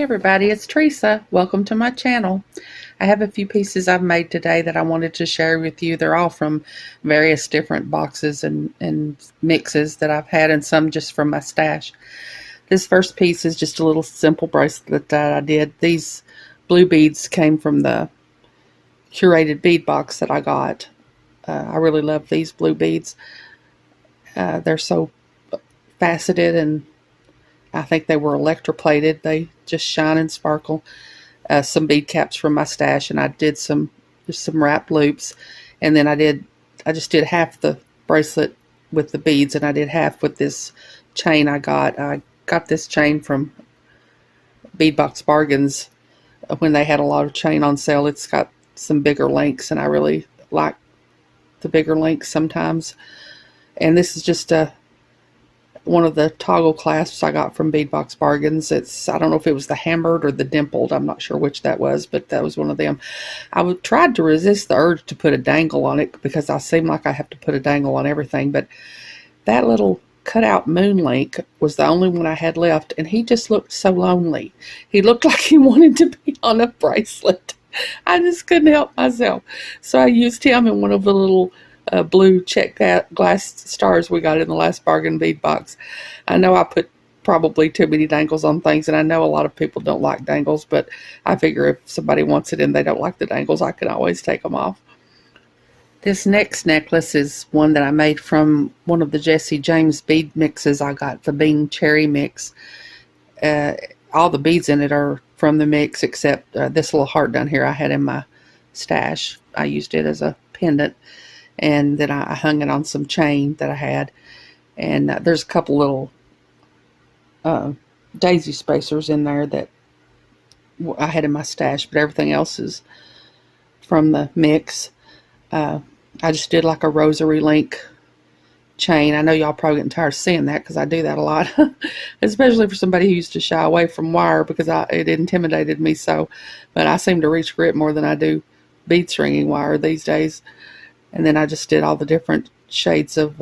everybody, it's Teresa. Welcome to my channel. I have a few pieces I've made today that I wanted to share with you. They're all from various different boxes and mixes that I've had, and some just from my stash. This first piece is just a little simple bracelet that I did. These blue beads came from the curated bead box that I got. I really love these blue beads. They're so faceted, and I think they were electroplated. They just shine and sparkle. Some bead caps from my stash, and I did some wrapped loops, and then I just did half the bracelet with the beads, and I did half with this chain I got. I got this chain from Beadbox Bargains when they had a lot of chain on sale. It's got some bigger links, and I really like the bigger links sometimes. And this is just one of the toggle clasps I got from Beadbox Bargains. I don't know if it was the hammered or the dimpled. I'm not sure which that was, but that was one of them. I tried to resist the urge to put a dangle on it because I seem like I have to put a dangle on everything, but that little cutout moon link was the only one I had left, and he just looked so lonely. He looked like he wanted to be on a bracelet. I just couldn't help myself. So I used him in one of the little blue check glass stars we got in the last bargain bead box. I know I put probably too many dangles on things, and I know a lot of people don't like dangles, but I figure if somebody wants it and they don't like the dangles, I can always take them off. This next necklace is one that I made from one of the Jesse James bead mixes. I got the Bing Cherry mix. All the beads in it are from the mix except this little heart down here I had in my stash. I used it as a pendant, and then I hung it on some chain that I had. And there's a couple little daisy spacers in there that I had in my stash, but everything else is from the mix. I just did like a rosary link chain. I know y'all probably getting tired of seeing that because I do that a lot, especially for somebody who used to shy away from wire because it intimidated me so. But I seem to reach for it more than I do bead stringing wire these days. And then I just did all the different shades of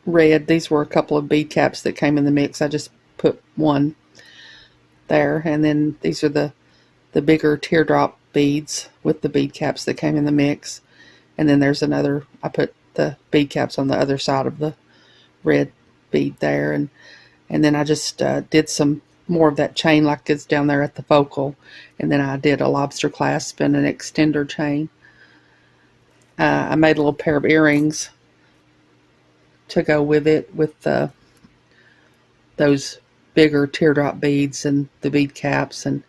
red. These were a couple of bead caps that came in the mix. I just put one there. And then these are the bigger teardrop beads with the bead caps that came in the mix. And then there's another, I put the bead caps on the other side of the red bead there. And then I just did some more of that chain like it's down there at the focal. And then I did a lobster clasp and an extender chain. I made a little pair of earrings to go with it, with those bigger teardrop beads and the bead caps and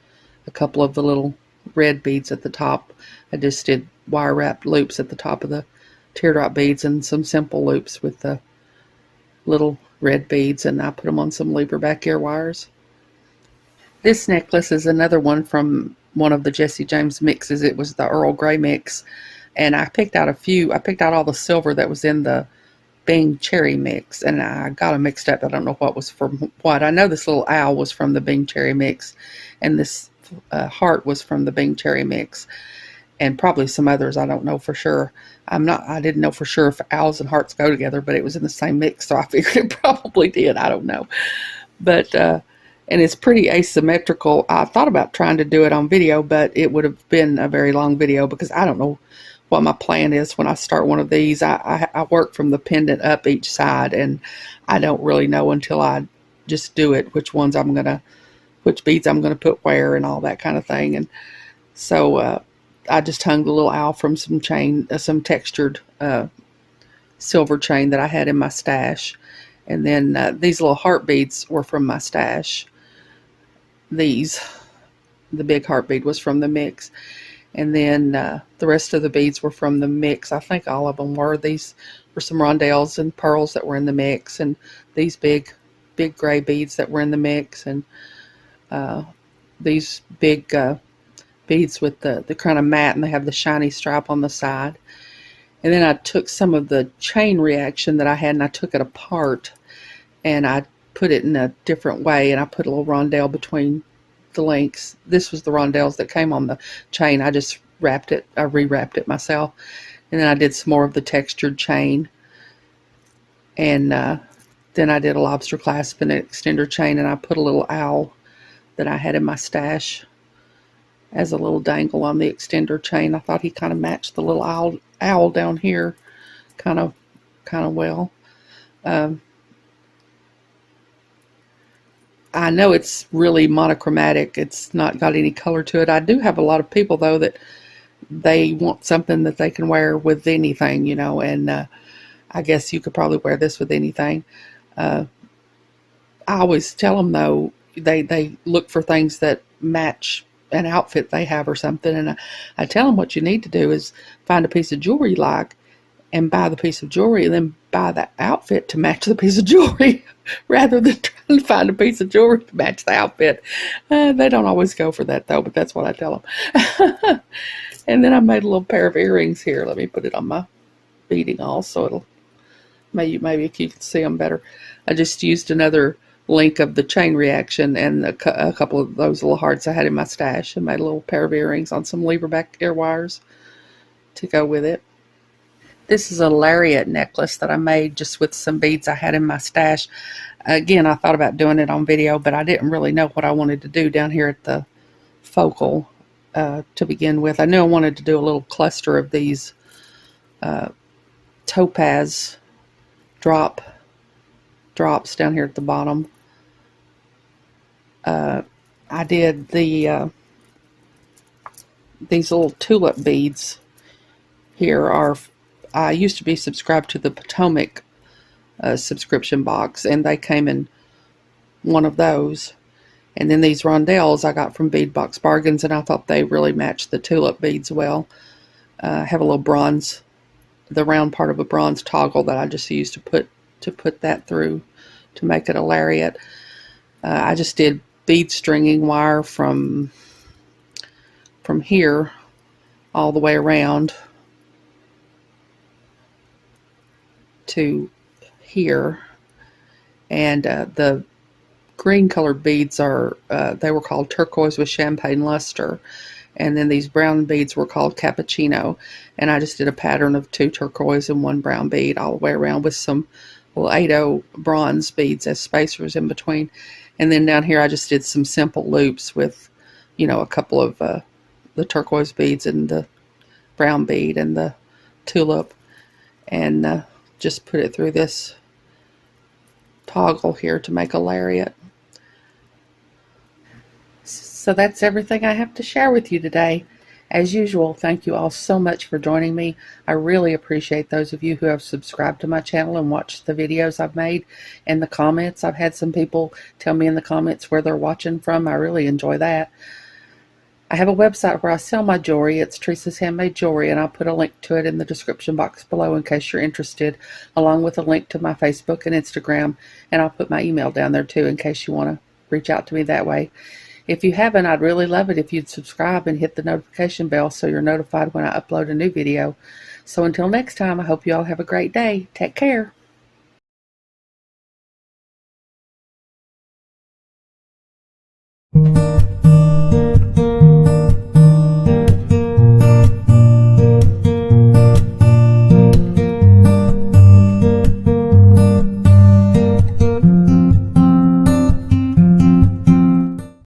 a couple of the little red beads at the top. I just did wire wrapped loops at the top of the teardrop beads and some simple loops with the little red beads, and I put them on some Libra back ear wires. This necklace is another one from one of the Jesse James mixes. It was the Earl Grey mix. And I picked out all the silver that was in the Bing Cherry mix, and I got them mixed up. I don't know what was from what. I know this little owl was from the Bing Cherry mix, and this heart was from the Bing Cherry mix, and probably some others. I don't know for sure. I didn't know for sure if owls and hearts go together, but it was in the same mix, so I figured it probably did. I don't know. But and it's pretty asymmetrical. I thought about trying to do it on video, but it would have been a very long video because I don't know what my plan is when I start one of these. I work from the pendant up each side, and I don't really know until I just do it which beads I'm gonna put where and all that kind of thing. And so I just hung the little owl from some chain, some textured silver chain that I had in my stash. And then these little heart beads were from my stash. The big heart bead was from the mix. And then the rest of the beads were from the mix. I think all of them were. These were some rondelles and pearls that were in the mix, and these big gray beads that were in the mix, and these big beads with the kind of matte, and they have the shiny stripe on the side. And then I took some of the chain reaction that I had, and I took it apart, and I put it in a different way, and I put a little rondelle between the links. This was the rondelles that came on the chain. I just rewrapped it myself, and then I did some more of the textured chain, and then I did a lobster clasp and an extender chain, and I put a little owl that I had in my stash as a little dangle on the extender chain. I thought he kind of matched the little owl down here kind of well. I know it's really monochromatic. It's not got any color to it. I do have a lot of people, though, that they want something that they can wear with anything, and I guess you could probably wear this with anything. I always tell them, though, they look for things that match an outfit they have or something, and I tell them what you need to do is find a piece of jewelry you like and buy the piece of jewelry and then buy the outfit to match the piece of jewelry rather than trying to find a piece of jewelry to match the outfit. They don't always go for that, though, but that's what I tell them. And then I made a little pair of earrings here. Let me put it on my beading awl so it'll maybe if you can see them better. I just used another link of the chain reaction and a couple of those little hearts I had in my stash and made a little pair of earrings on some leverback ear wires to go with it. This is a lariat necklace that I made just with some beads I had in my stash. Again, I thought about doing it on video, but I didn't really know what I wanted to do down here at the focal to begin with. I knew I wanted to do a little cluster of these topaz drops down here at the bottom. I did these little tulip beads here are, I used to be subscribed to the Potomac subscription box, and they came in one of those. And then these rondelles I got from Bead Box Bargains, and I thought they really matched the tulip beads well. I have a little bronze, the round part of a bronze toggle that I just used to put that through to make it a lariat. I just did bead stringing wire from here all the way around to here, and the green colored beads are they were called turquoise with champagne luster, and then these brown beads were called cappuccino, and I just did a pattern of 2 turquoise and 1 brown bead all the way around with some little 8/0 bronze beads as spacers in between. And then down here I just did some simple loops with a couple of the turquoise beads and the brown bead and the tulip, and just put it through this toggle here to make a lariat. So that's everything I have to share with you today. As usual, thank you all so much for joining me. I really appreciate those of you who have subscribed to my channel and watched the videos I've made. And the comments, I've had some people tell me in the comments where they're watching from. I really enjoy that. I have a website where I sell my jewelry. It's Teresa's Handmade Jewelry, and I'll put a link to it in the description box below in case you're interested, along with a link to my Facebook and Instagram, and I'll put my email down there too in case you want to reach out to me that way. If you haven't, I'd really love it if you'd subscribe and hit the notification bell so you're notified when I upload a new video. So until next time, I hope you all have a great day. Take care.